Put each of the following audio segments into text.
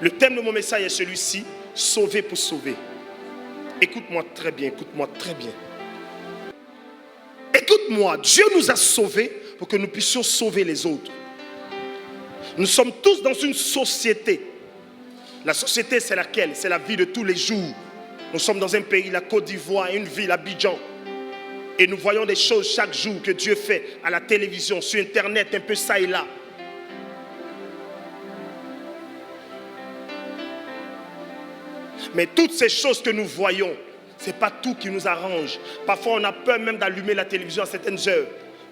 Le thème de mon message est celui-ci, sauver pour sauver. Écoute-moi très bien, écoute-moi très bien. Écoute-moi, Dieu nous a sauvés pour que nous puissions sauver les autres. Nous sommes tous dans une société. La société, c'est laquelle? C'est la vie de tous les jours. Nous sommes dans un pays, la Côte d'Ivoire, une ville, Abidjan. Et nous voyons des choses chaque jour que Dieu fait à la télévision, sur Internet, un peu ça et là. Mais toutes ces choses que nous voyons, ce n'est pas tout qui nous arrange. Parfois, on a peur même d'allumer la télévision à certaines heures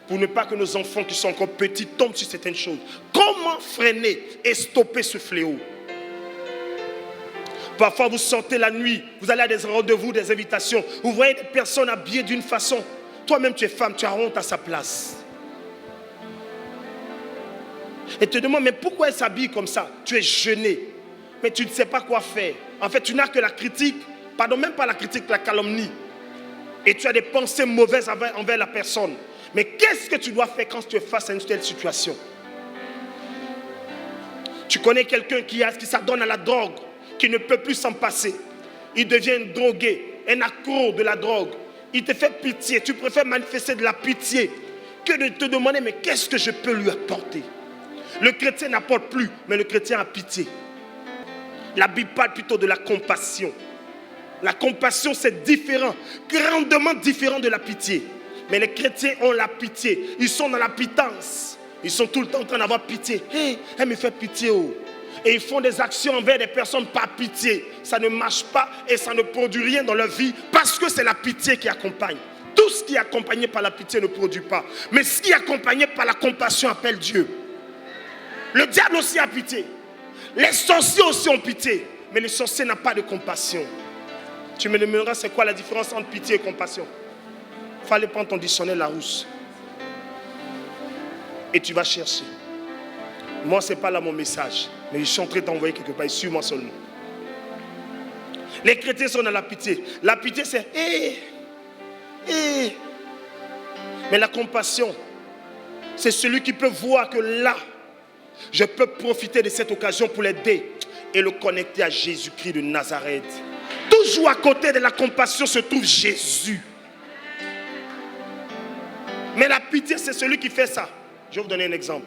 pour ne pas que nos enfants qui sont encore petits tombent sur certaines choses. Comment freiner et stopper ce fléau? Parfois, vous sortez la nuit, vous allez à des rendez-vous, des invitations, vous voyez des personnes habillées d'une façon. Toi-même, tu es femme, tu as honte à sa place. Et te demande, mais pourquoi elle s'habille comme ça? Tu es gêné, mais tu ne sais pas quoi faire. En fait, tu n'as que la critique, pardon, même pas la critique, la calomnie. Et tu as des pensées mauvaises envers la personne. Mais qu'est-ce que tu dois faire quand tu es face à une telle situation? Tu connais quelqu'un qui s'adonne à la drogue, qui ne peut plus s'en passer. Il devient drogué, un accro de la drogue. Il te fait pitié. Tu préfères manifester de la pitié que de te demander, mais qu'est-ce que je peux lui apporter? Le chrétien n'apporte plus, mais le chrétien a pitié. La Bible parle plutôt de la compassion. La compassion, c'est différent, grandement différent de la pitié. Mais les chrétiens ont la pitié. Ils sont dans la pitance. Ils sont tout le temps en train d'avoir pitié. Hey, elle me fait pitié. Oh. Et ils font des actions envers des personnes par pitié. Ça ne marche pas et ça ne produit rien dans leur vie parce que c'est la pitié qui accompagne. Tout ce qui est accompagné par la pitié ne produit pas. Mais ce qui est accompagné par la compassion appelle Dieu. Le diable aussi a pitié. Les sorciers aussi ont pitié. Mais les sorciers n'ont pas de compassion. Tu me demanderas c'est quoi la différence entre pitié et compassion? Il fallait prendre ton dictionnaire Larousse. Et tu vas chercher. Moi, ce n'est pas là mon message. Mais je suis en train d'envoyer quelque part. Suis-moi seulement. Les chrétiens sont dans la pitié. La pitié, c'est Mais la compassion, c'est celui qui peut voir que là, je peux profiter de cette occasion pour l'aider et le connecter à Jésus-Christ de Nazareth. Toujours à côté de la compassion se trouve Jésus. Mais la pitié, c'est celui qui fait ça. Je vais vous donner un exemple.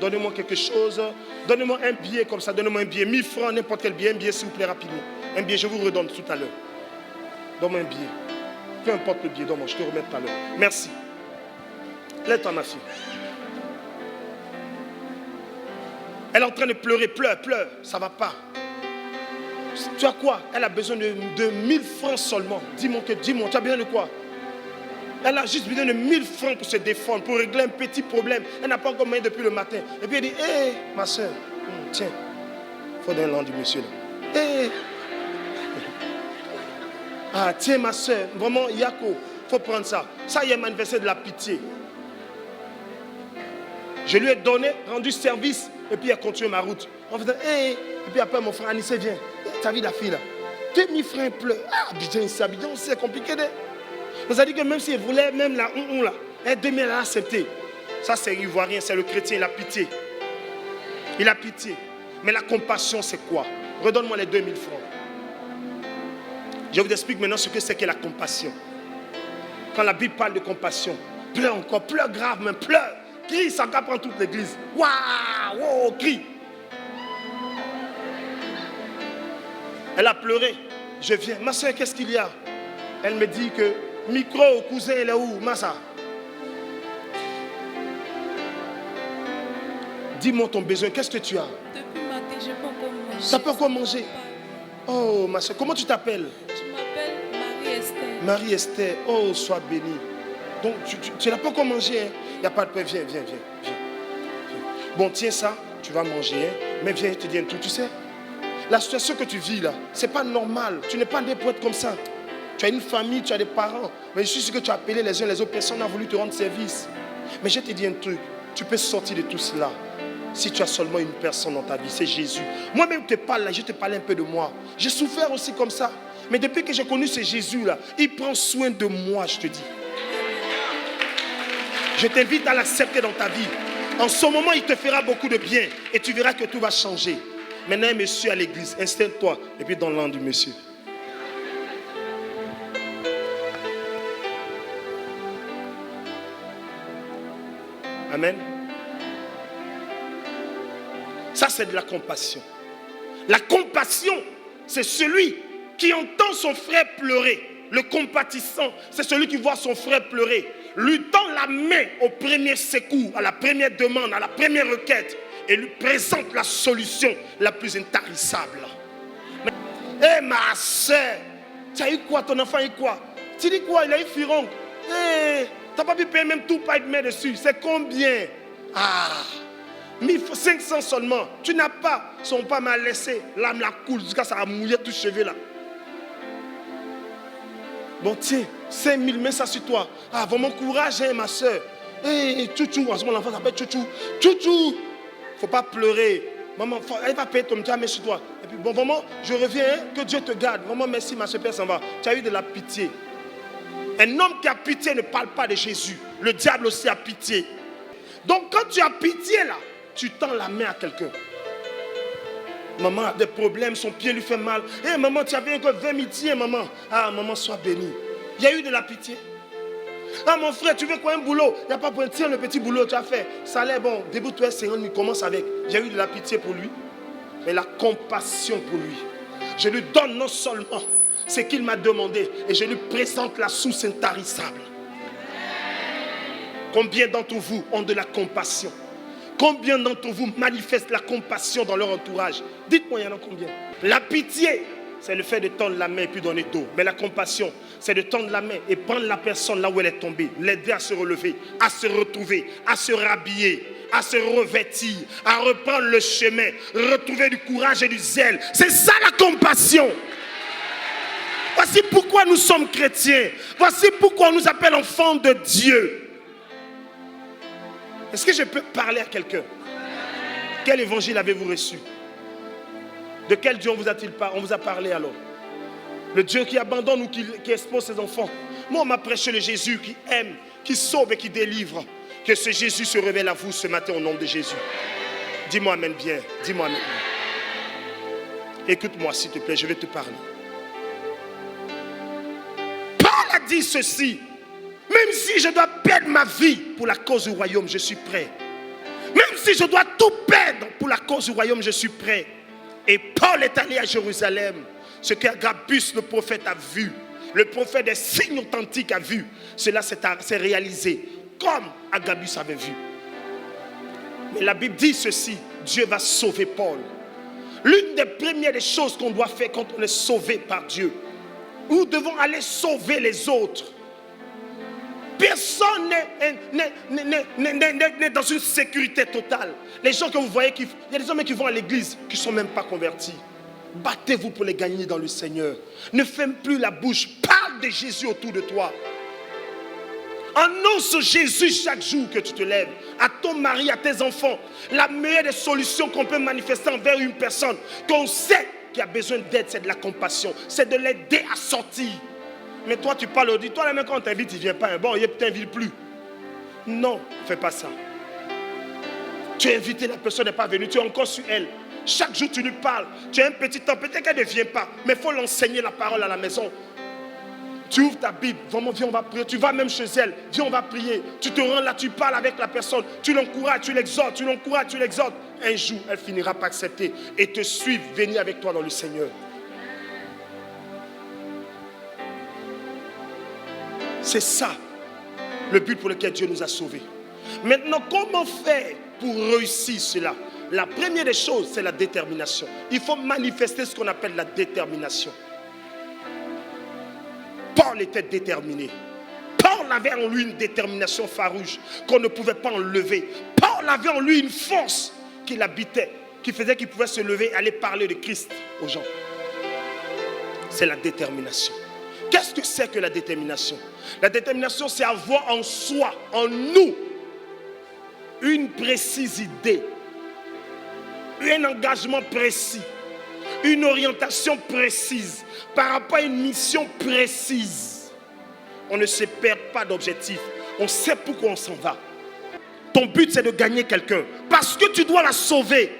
Donnez-moi quelque chose. Donnez-moi un billet comme ça. Donnez-moi un billet. 1000 francs, n'importe quel billet. Un billet, s'il vous plaît, rapidement. Un billet, je vous redonne tout à l'heure. Donne-moi un billet. Peu importe le billet, donne-moi. Je te remets tout à l'heure. Merci. Lève-toi, ma fille. Elle est en train de pleurer. Pleure. Ça ne va pas. Tu as quoi? Elle a besoin de 1000 francs seulement. Dis-moi, tu as besoin de quoi? Elle a juste besoin de 1000 francs pour se défendre, pour régler un petit problème. Elle n'a pas encore moyen depuis le matin. Et puis elle dit, hé, ma soeur, tiens, il faut donner le nom du monsieur là. Hé, ah, tiens, ma soeur, vraiment, Yako, il faut prendre ça. Ça, il a manifesté de la pitié. Je lui ai donné, rendu service, et puis il a continué ma route. En faisant, hé, et puis après, mon frère Anissé vient. Tu as vu la fille là? 2000 francs pleure. Ah, Abidjan, c'est compliqué de. Vous avez dit que même s'il voulait, même la là, 2000 elle a accepté. Ça, c'est ivoirien, c'est le chrétien, il a pitié. Il a pitié. Mais la compassion, c'est quoi? Redonne-moi les 2000 francs. Je vous explique maintenant ce que c'est que la compassion. Quand la Bible parle de compassion, pleure encore, pleure grave, même pleure. Crie, ça prend toute l'église. Waouh, crie. Elle a pleuré. Je viens. Ma soeur, qu'est-ce qu'il y a? Elle me dit que micro, cousin, il est où? Massa. Dis-moi ton besoin. Qu'est-ce que tu as? Depuis matin, je n'ai pas encore mangé. Tu n'as pas encore mangé? Oh, ma soeur, comment tu t'appelles? Je m'appelle Marie-Esther. Marie-Esther. Oh, sois bénie. Donc, tu n'as pas encore mangé, hein? Il n'y a pas de pain. Viens. Bon, tiens ça. Tu vas manger, hein? Mais viens, je te dis un truc. Tu sais, la situation que tu vis là, ce n'est pas normal. Tu n'es pas né pour être comme ça. Tu as une famille, tu as des parents. Mais je suis sûr que tu as appelé les uns les autres. Personne n'a voulu te rendre service. Mais je te dis un truc. Tu peux sortir de tout cela si tu as seulement une personne dans ta vie. C'est Jésus. Moi-même, je te parle là. Je te parle un peu de moi. J'ai souffert aussi comme ça. Mais depuis que j'ai connu ce Jésus là, il prend soin de moi, je te dis. Je t'invite à l'accepter dans ta vie. En ce moment, il te fera beaucoup de bien. Et tu verras que tout va changer. Maintenant, un monsieur à l'église, installe-toi et puis donne l'an du monsieur. Amen. Ça, c'est de la compassion. La compassion, c'est celui qui entend son frère pleurer. Le compatissant, c'est celui qui voit son frère pleurer. Lui tend la main au premier secours, à la première demande, à la première requête. Et lui présente la solution la plus intarissable. Eh ma soeur, tu as eu quoi? Ton enfant a eu quoi? Tu dis quoi? Il a eu Firon. Eh, tu n'as pas pu payer même tout, pas de main dessus. C'est combien? Ah, 1500 seulement. Tu n'as pas, son pas m'a laissé. L'âme la coule jusqu'à ça a mouillé tout cheveux là. Bon tiens, 5000, mets ça sur toi. Ah, vraiment courage, hein, ma soeur. Eh, Tchouchou, en ce moment l'enfant s'appelle Tchouchou. Tchouchou, faut pas pleurer. Maman, elle va payer ton petit mets sur toi. Et puis bon, vraiment, je reviens, hein, que Dieu te garde. Vraiment, merci, ma soeur, Père s'en va. Tu as eu de la pitié. Un homme qui a pitié ne parle pas de Jésus. Le diable aussi a pitié. Donc quand tu as pitié là, tu tends la main à quelqu'un. Maman a des problèmes, son pied lui fait mal. Eh maman, tu avais encore 20 000 tiens, maman. Ah maman, sois bénie. Il y a eu de la pitié. Ah mon frère, tu veux quoi un boulot? Il n'y a pas pour tiens le petit boulot tu as fait. Salaire bon, débute-toi 50 000, commence avec. J'ai eu de la pitié pour lui, mais la compassion pour lui. Je lui donne non seulement ce qu'il m'a demandé, et je lui présente la source intarissable. Combien d'entre vous ont de la compassion? Combien d'entre vous manifestent la compassion dans leur entourage? Dites-moi, il y en a combien? La pitié, c'est le fait de tendre la main et puis donner d'eau. Mais la compassion, c'est de tendre la main et prendre la personne là où elle est tombée, l'aider à se relever, à se retrouver, à se rhabiller, à se revêtir, à reprendre le chemin, retrouver du courage et du zèle. C'est ça la compassion. Voici pourquoi nous sommes chrétiens. Voici pourquoi on nous appelle enfants de Dieu. Est-ce que je peux parler à quelqu'un? Quel évangile avez-vous reçu? De quel Dieu on vous a-t-il parlé? On vous a parlé alors? Le Dieu qui abandonne ou qui expose ses enfants? Moi, on m'a prêché le Jésus qui aime, qui sauve et qui délivre. Que ce Jésus se révèle à vous ce matin au nom de Jésus. Dis-moi amen bien. Dis-moi amen. Écoute-moi s'il te plaît, je vais te parler. Paul a dit ceci. Même si je dois perdre ma vie pour la cause du royaume, je suis prêt. Même si je dois tout perdre pour la cause du royaume, je suis prêt. Et Paul est allé à Jérusalem. Ce qu'Agabus, le prophète, a vu, le prophète des signes authentiques a vu, cela s'est réalisé comme Agabus avait vu. Mais la Bible dit ceci, Dieu va sauver Paul. L'une des premières choses qu'on doit faire quand on est sauvé par Dieu, nous devons aller sauver les autres. Personne n'est dans une sécurité totale. Les gens que vous voyez, il y a des hommes qui vont à l'église qui ne sont même pas convertis. Battez-vous pour les gagner dans le Seigneur. Ne ferme plus la bouche. Parle de Jésus autour de toi. Annonce Jésus chaque jour que tu te lèves. À ton mari, à tes enfants. La meilleure des solutions qu'on peut manifester envers une personne qu'on sait qui a besoin d'aide, c'est de la compassion. C'est de l'aider à sortir. Mais toi, tu parles au dit, toi, même quand on t'invite, il ne vient pas. Bon, il ne t'invite plus. Non, ne fais pas ça. Tu as invité, la personne n'est pas venue, tu es encore sur elle. Chaque jour, tu lui parles. Tu as un petit temps, peut-être qu'elle ne vient pas, mais il faut l'enseigner la parole à la maison. Tu ouvres ta Bible, vraiment, viens, on va prier. Tu vas même chez elle, viens, on va prier. Tu te rends là, tu parles avec la personne. Tu l'encourages, tu l'exhortes, tu l'encourages, tu l'exhortes. Un jour, elle finira par accepter et te suivre, venir avec toi dans le Seigneur. C'est ça, le but pour lequel Dieu nous a sauvés. Maintenant, comment faire pour réussir cela? La première des choses, c'est la détermination. Il faut manifester ce qu'on appelle la détermination. Paul était déterminé. Paul avait en lui une détermination farouche qu'on ne pouvait pas enlever. Paul avait en lui une force qui l'habitait, qui faisait qu'il pouvait se lever et aller parler de Christ aux gens. C'est la détermination. Qu'est-ce que c'est que la détermination? La détermination, c'est avoir en soi, en nous, une précise idée, un engagement précis, une orientation précise, par rapport à une mission précise. On ne se perd pas d'objectif. On sait pourquoi on s'en va. Ton but, c'est de gagner quelqu'un. Parce que tu dois la sauver.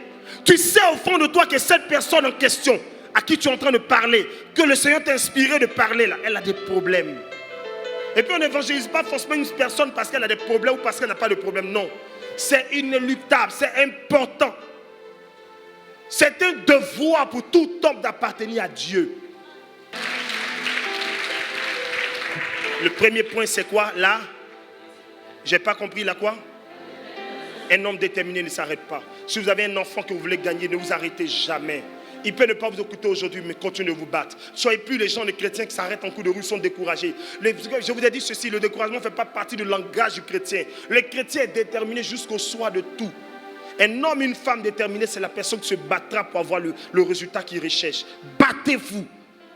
Tu sais au fond de toi que cette personne en question, à qui tu es en train de parler, que le Seigneur t'a inspiré de parler là, elle a des problèmes. Et puis on n'évangélise pas forcément une personne parce qu'elle a des problèmes ou parce qu'elle n'a pas de problème. Non. C'est inéluctable, c'est important. C'est un devoir pour tout homme d'appartenir à Dieu. Le premier point, c'est quoi? Là, j'ai pas compris là quoi? Un homme déterminé ne s'arrête pas. Si vous avez un enfant que vous voulez gagner, ne vous arrêtez jamais. Il peut ne pas vous écouter aujourd'hui, mais continuez de vous battre. Soyez plus les gens, les chrétiens qui s'arrêtent en cours de rue, sont découragés. Je vous ai dit ceci, le découragement ne fait pas partie du langage du chrétien. Le chrétien est déterminé jusqu'au soir de tout. Un homme, une femme déterminée, c'est la personne qui se battra pour avoir le résultat qu'il recherche. Battez-vous.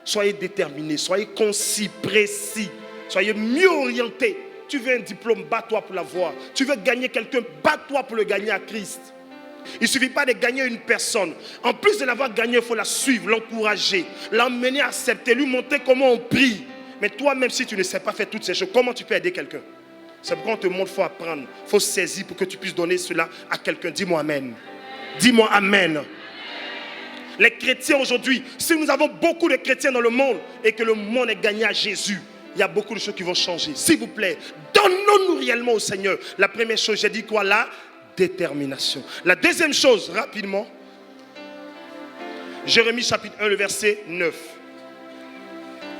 Soyez déterminés, soyez concis, précis. Soyez mieux orientés. Tu veux un diplôme, bats-toi pour l'avoir. Tu veux gagner quelqu'un, bats-toi pour le gagner à Christ. Il ne suffit pas de gagner une personne. En plus de l'avoir gagné, il faut la suivre, l'encourager, l'emmener à accepter, lui montrer comment on prie. Mais toi-même, si tu ne sais pas faire toutes ces choses, comment tu peux aider quelqu'un? C'est pourquoi on te montre, il faut apprendre, il faut saisir pour que tu puisses donner cela à quelqu'un. Dis-moi Amen. Dis-moi Amen. Les chrétiens aujourd'hui, si nous avons beaucoup de chrétiens dans le monde et que le monde est gagné à Jésus, il y a beaucoup de choses qui vont changer. S'il vous plaît, donnons-nous réellement au Seigneur. La première chose, j'ai dit quoi là? Détermination. La deuxième chose, rapidement, Jérémie chapitre 1, le verset 9.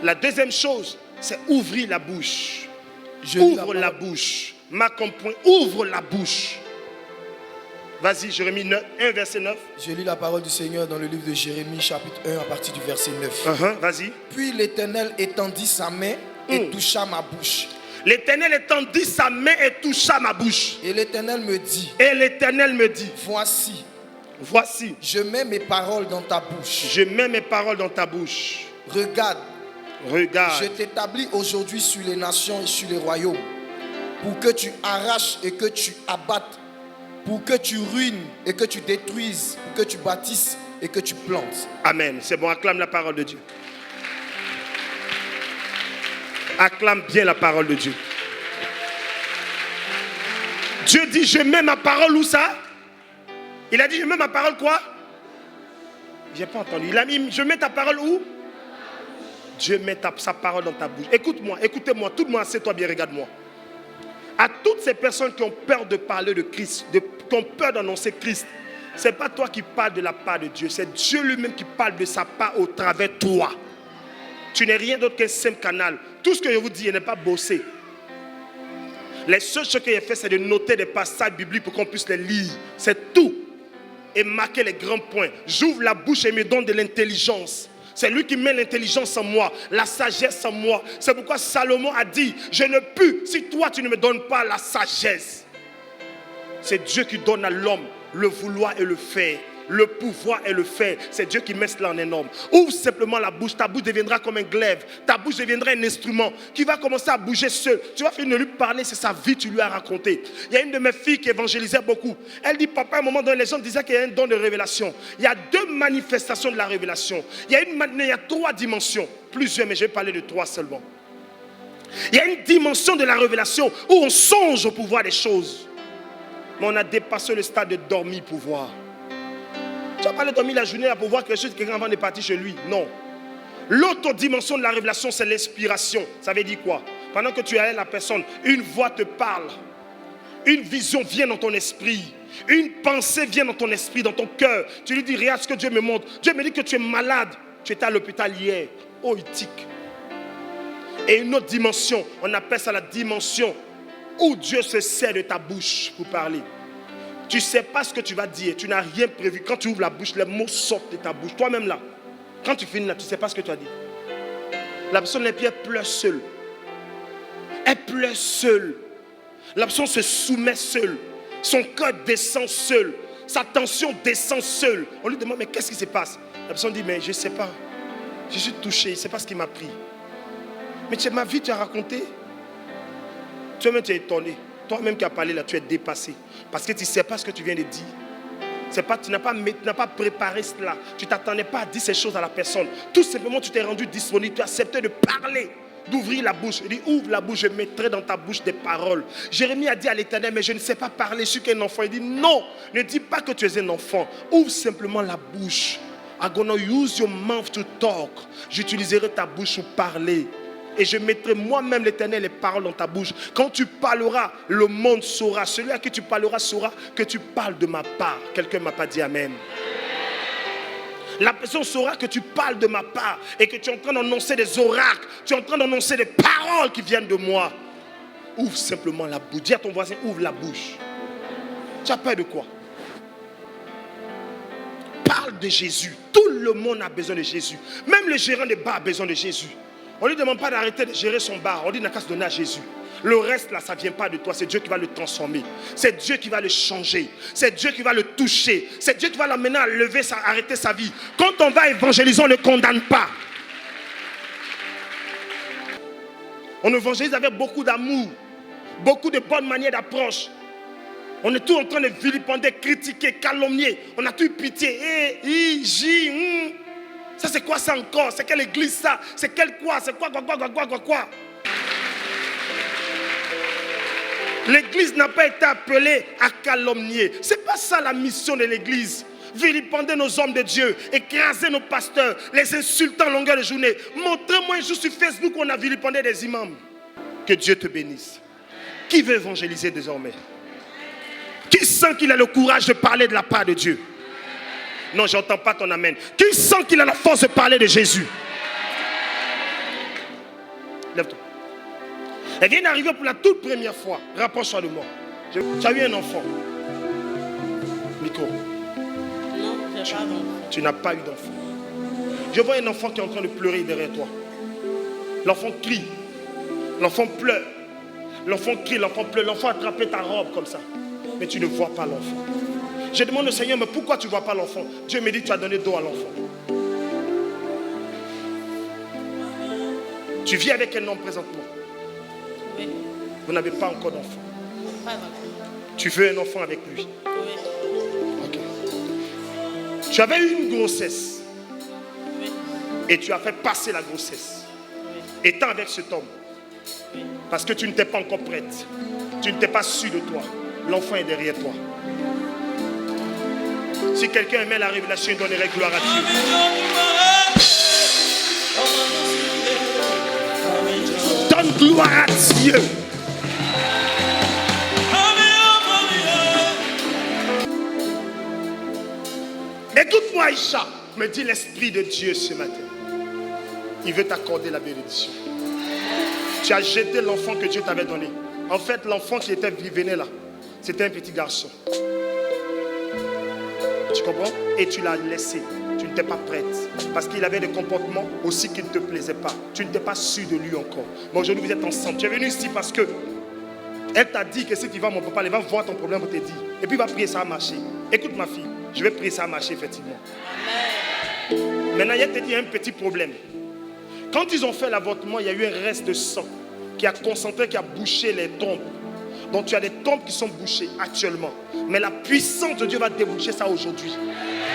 La deuxième chose, c'est ouvrir la bouche. Ouvre la bouche. Marque un point, ouvre la bouche. Vas-y, Jérémie 1, verset 9. Je lis la parole du Seigneur dans le livre de Jérémie, chapitre 1, à partir du verset 9. Vas-y. Puis l'Éternel étendit sa main et toucha ma bouche. L'Éternel étendit sa main et toucha ma bouche. Et l'Éternel me dit. Et l'Éternel me dit. Voici. Je mets mes paroles dans ta bouche. Je mets mes paroles dans ta bouche. Regarde. Regarde. Je t'établis aujourd'hui sur les nations et sur les royaumes, pour que tu arraches et que tu abattes, pour que tu ruines et que tu détruises, pour que tu bâtisses et que tu plantes. Amen. C'est bon, acclame la parole de Dieu. Acclame bien la parole de Dieu. Dieu dit, je mets ma parole où ça? Il a dit, je mets ma parole quoi? J'ai pas entendu. Il a mis, je mets ta parole où? Dieu met sa parole dans ta bouche. Écoute-moi, écoutez-moi, tout le monde, assieds-toi bien, regarde-moi. À toutes ces personnes qui ont peur de parler de Christ, qui ont peur d'annoncer Christ, ce n'est pas toi qui parles de la part de Dieu, c'est Dieu lui-même qui parle de sa part au travers de toi. Tu n'es rien d'autre qu'un simple canal. Tout ce que je vous dis, il n'est pas bossé. Les seules choses que j'ai fait, c'est de noter des passages bibliques pour qu'on puisse les lire. C'est tout. Et marquer les grands points. J'ouvre la bouche et me donne de l'intelligence. C'est lui qui met l'intelligence en moi, la sagesse en moi. C'est pourquoi Salomon a dit, je ne peux si toi tu ne me donnes pas la sagesse. C'est Dieu qui donne à l'homme le vouloir et le faire. Le pouvoir et le faire, c'est Dieu qui met cela en un homme. Ouvre simplement la bouche, ta bouche deviendra comme un glaive. Ta bouche deviendra un instrument qui va commencer à bouger seul. Tu vas finir de lui parler, c'est sa vie, tu lui as raconté. Il y a une de mes filles qui évangélisait beaucoup. Elle dit, papa, à un moment donné, les gens disaient qu'il y a un don de révélation. Il y a deux manifestations de la révélation. Il y a trois dimensions, plusieurs, mais je vais parler de trois seulement. Il y a une dimension de la révélation où on songe au pouvoir des choses. Mais on a dépassé le stade de dormir pour voir. Tu n'as pas le dormir la journée là pour voir quelque chose, quelqu'un avant de partir chez lui. Non. L'autre dimension de la révélation, c'est l'inspiration. Ça veut dire quoi? Pendant que tu es avec la personne, une voix te parle. Une vision vient dans ton esprit. Une pensée vient dans ton esprit, dans ton cœur. Tu lui dis, regarde ce que Dieu me montre. Dieu me dit que tu es malade. Tu étais à l'hôpital hier. Oh, il tique. Et une autre dimension, on appelle ça la dimension où Dieu se sert de ta bouche pour parler. Tu ne sais pas ce que tu vas dire, tu n'as rien prévu. Quand tu ouvres la bouche, les mots sortent de ta bouche. Toi-même là, quand tu finis là, tu ne sais pas ce que tu as dit. La personne, elle pleure seule. Elle pleure seule. La personne se soumet seule. Son cœur descend seul. Sa tension descend seule. On lui demande, mais qu'est-ce qui se passe? La personne dit, mais je ne sais pas. Je suis touché, je ne sais pas ce qui m'a pris. Mais ma vie, tu as raconté. Toi-même, tu es étonné. Toi-même qui as parlé là, tu es dépassé. Parce que tu ne sais pas ce que tu viens de dire. Tu n'as pas préparé cela. Tu ne t'attendais pas à dire ces choses à la personne. Tout simplement, tu t'es rendu disponible. Tu as accepté de parler. d'ouvrir la bouche. Il dit, ouvre la bouche, je mettrai dans ta bouche des paroles. Jérémie a dit à l'Éternel, mais je ne sais pas parler, je suis qu'un enfant. Il dit, non, ne dis pas que tu es un enfant. Ouvre simplement la bouche. I'm gonna use your mouth to talk. J'utiliserai ta bouche pour parler. Et je mettrai moi-même, l'Éternel, les paroles dans ta bouche. Quand tu parleras, le monde saura. Celui à qui tu parleras saura que tu parles de ma part. Quelqu'un ne m'a pas dit amen. La personne saura que tu parles de ma part et que tu es en train d'annoncer des oracles. Tu es en train d'annoncer des paroles qui viennent de moi. Ouvre simplement la bouche. Dis à ton voisin, ouvre la bouche. Tu as peur de quoi? Parle de Jésus. Tout le monde a besoin de Jésus. Même le gérant des bars a besoin de Jésus. On ne lui demande pas d'arrêter de gérer son bar. On dit n'a qu'à se donner à Jésus. Le reste là, ça ne vient pas de toi. C'est Dieu qui va le transformer. C'est Dieu qui va le changer. C'est Dieu qui va le toucher. C'est Dieu qui va l'amener à lever, à arrêter sa vie. Quand on va évangéliser, on ne le condamne pas. On évangélise avec beaucoup d'amour. Beaucoup de bonnes manières d'approche. On est tout en train de vilipender, critiquer, calomnier. On a tout pitié. Ça c'est quoi ça encore? C'est quelle église ça? C'est quel quoi? C'est quoi? L'église n'a pas été appelée à calomnier. C'est pas ça la mission de l'église. Vilipender nos hommes de Dieu, écraser nos pasteurs, les insulter en longueur de journée. Montrez-moi un jour sur Facebook où on a vilipendé des imams. Que Dieu te bénisse. Qui veut évangéliser désormais? Qui sent qu'il a le courage de parler de la part de Dieu? Non, je n'entends pas ton amen. Qui sent qu'il a la force de parler de Jésus? Lève-toi. Elle vient d'arriver pour la toute première fois. Rapproche-toi de moi. Tu as eu un enfant. Micro. Non, je n'ai pas d'enfant. Tu n'as pas eu d'enfant. Je vois un enfant qui est en train de pleurer derrière toi. L'enfant crie. L'enfant pleure. L'enfant crie, l'enfant pleure. L'enfant a attrapé ta robe comme ça. Mais tu ne vois pas l'enfant. Je demande au Seigneur, mais pourquoi tu ne vois pas l'enfant? Dieu me dit, tu as donné dos à l'enfant. Tu vis avec un homme présentement. Oui. Vous n'avez pas encore d'enfant. Pas d'enfant. Tu veux un enfant avec lui. Oui. Ok. Tu avais eu une grossesse. Oui. Et tu as fait passer la grossesse. Oui. Étant avec cet homme. Oui. Parce que tu n'étais pas encore prête. Tu n'étais pas sûr de toi. L'enfant est derrière toi. Si quelqu'un aimait la révélation, il donnerait gloire à Dieu. Donne gloire à Dieu. Écoute-moi, Aïcha, me dit l'Esprit de Dieu ce matin. Il veut t'accorder la bénédiction. Tu as jeté l'enfant que Dieu t'avait donné. En fait, l'enfant qui venait là, c'était un petit garçon. Tu comprends? Et tu l'as laissé. Tu n'étais pas prête. Parce qu'il avait des comportements aussi qui ne te plaisaient pas. Tu n'étais pas sûr de lui encore. Mais aujourd'hui, vous êtes ensemble. Tu es venu ici parce que elle t'a dit que si tu vas, mon papa, il va voir ton problème pour te dire. Et puis il va prier, ça va marcher. Écoute ma fille, je vais prier, ça va marcher effectivement. Amen. Maintenant, il te dit un petit problème. Quand ils ont fait l'avortement, il y a eu un reste de sang qui a concentré, qui a bouché les trompes. Donc tu as des trompes qui sont bouchées actuellement. Mais la puissance de Dieu va déboucher ça aujourd'hui.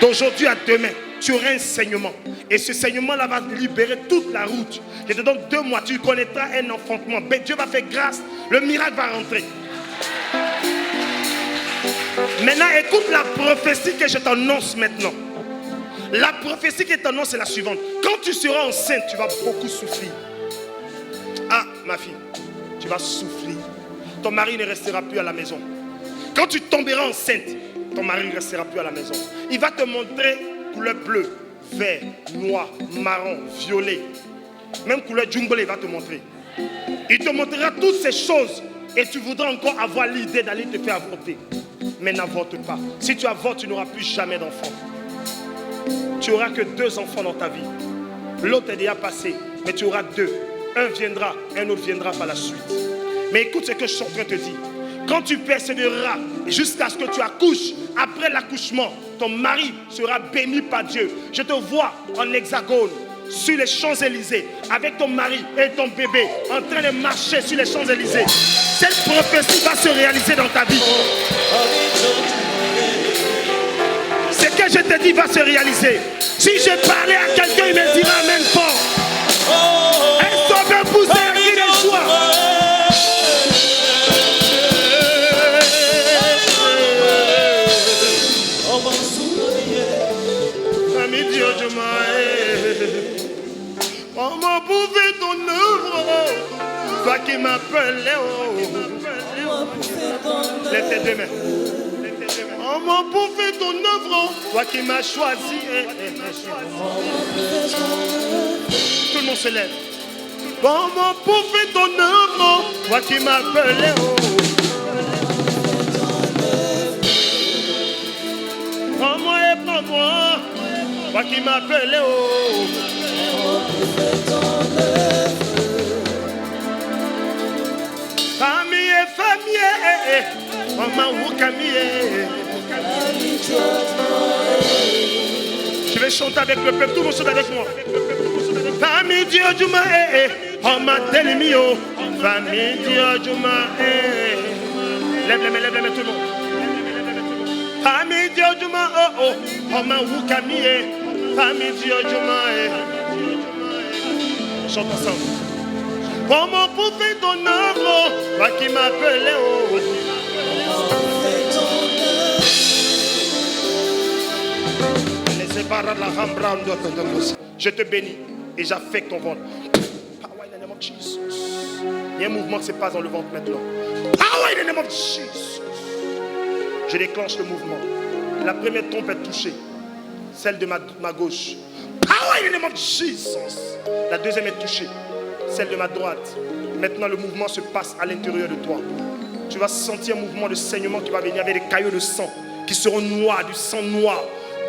D'aujourd'hui à demain, tu auras un saignement. Et ce saignement-là va libérer toute la route. Je te donne 2 mois, tu connaîtras un enfantement. Mais Dieu va faire grâce, le miracle va rentrer. Maintenant, écoute la prophétie que je t'annonce maintenant. La prophétie que je t'annonce est la suivante. Quand tu seras enceinte, tu vas beaucoup souffrir. Ah, ma fille, tu vas souffrir. Ton mari ne restera plus à la maison. Quand tu tomberas enceinte, ton mari ne restera plus à la maison. Il va te montrer couleur bleue, vert, noir, marron, violet. Même couleur jungle, il va te montrer. Il te montrera toutes ces choses et tu voudras encore avoir l'idée d'aller te faire avorter. Mais n'avorte pas. Si tu avortes, tu n'auras plus jamais d'enfant. Tu n'auras que 2 enfants dans ta vie. L'autre est déjà passé, mais tu auras 2. Un viendra, un autre viendra par la suite. Mais écoute ce que je suis en train de te dire. Quand tu persévéreras jusqu'à ce que tu accouches, après l'accouchement, ton mari sera béni par Dieu. Je te vois en hexagone sur les Champs-Élysées avec ton mari et ton bébé en train de marcher sur les Champs-Élysées. Cette prophétie va se réaliser dans ta vie. Ce que je te dis va se réaliser. Si je parlais à quelqu'un, il me dira amen fort. Est-ce qu'on peut pousser qui m'appelle, oh. Lève tes deux mains. Oh mon pour faire ton œuvre, toi qui m'as choisi. Tout le monde se lève. Oh mon pour faire ton œuvre, toi qui m'appelles, oh. Prends-moi et prends-moi, toi qui m'appelles, oh. Famille, maman ou Camille. Je vais chanter avec le peuple, tout le monde chante avec moi. Famille Dieu Juma, oh ma télémio. Famille Dieu Juma, lève les mains tout le monde. Famille Dieu Juma, oh ma ou Camille. Famille Dieu Juma, chante ensemble. Comment pour faire ton œuvre, toi qui m'appelais, oh. Je te bénis et j'affecte ton ventre. Power in the name of Jesus. Il y a un mouvement qui se passe dans le ventre maintenant. Power in the name of Jesus. Je déclenche le mouvement. La première trompe est touchée, celle de ma gauche. Power in the name of Jesus. La deuxième est touchée, celle de ma droite. Maintenant le mouvement se passe à l'intérieur de toi. Tu vas sentir un mouvement de saignement qui va venir avec des caillots de sang qui seront noirs, du sang noir.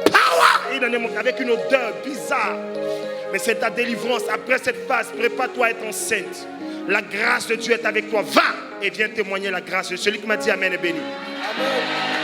Power! Avec une odeur bizarre. Mais c'est ta délivrance. Après cette phase, prépare-toi à être enceinte. La grâce de Dieu est avec toi. Va et viens témoigner la grâce de celui qui m'a dit Amen et béni. Amen.